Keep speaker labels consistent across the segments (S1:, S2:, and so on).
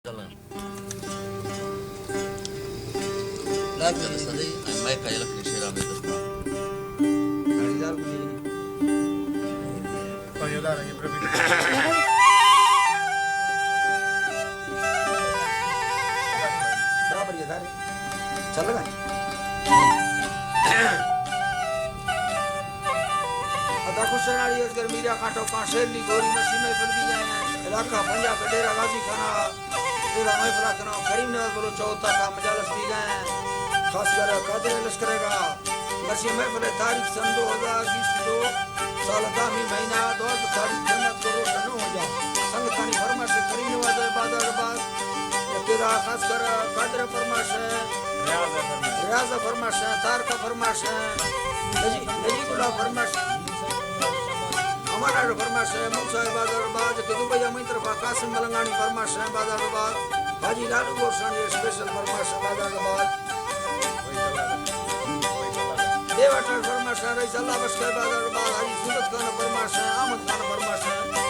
S1: चला लाग झालं सदै आणि माय काय लक्ष्मी शेरा में दसना
S2: गाडीदार कुठे
S3: Ayudar a improvisar.
S2: बराबर ये दारे चल रहा अदा खुशनाड़ी अजगर मीरा काटो का शेरली गोरी मसी में फल भी जाए इलाका पंजाब डेरा गाजी खाना डेरा महफिल खाना करीम नवाज बोलो चौथा का मजालस भी गए खास कर कादर लश्करेगा मसी महफिल तारीख सन 2020 को साल दामी महीना 2018 जन्नत को रोशन हो जा संगतानी फरमाइश करीम नवाज बादल बाद तेरा खास कर कादर फरमाइश रियाज फरमाइश तार का फरमाइश नजी गुला फरमाइश हमारा फरमाइश है मूसा बादल बाद के दुबई में तरफ कासिम मलंगानी फरमाइश है बादल बाद हाजी लालू गोरसानी स्पेशल फरमाइश बादल बाद देवाटर फरमाइश है रईस अल्लाह बख्श के बादल बाद हाजी सूरत खान फरमाइश है अहमद खान फरमाइश है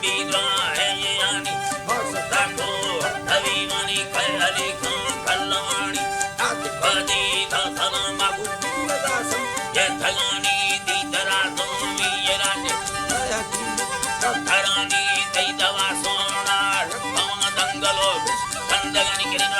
S3: बीरा है ये आनी
S2: हस
S3: राखो हवीवानी खैली खां खलवानी
S2: आत
S3: बदी धसन मागु
S2: दासम
S3: ये धगानी दी जरा सोमी ये राजे
S2: हकी
S3: धरानी दी दवा सोना भवन दंगलो कंदगनी किरण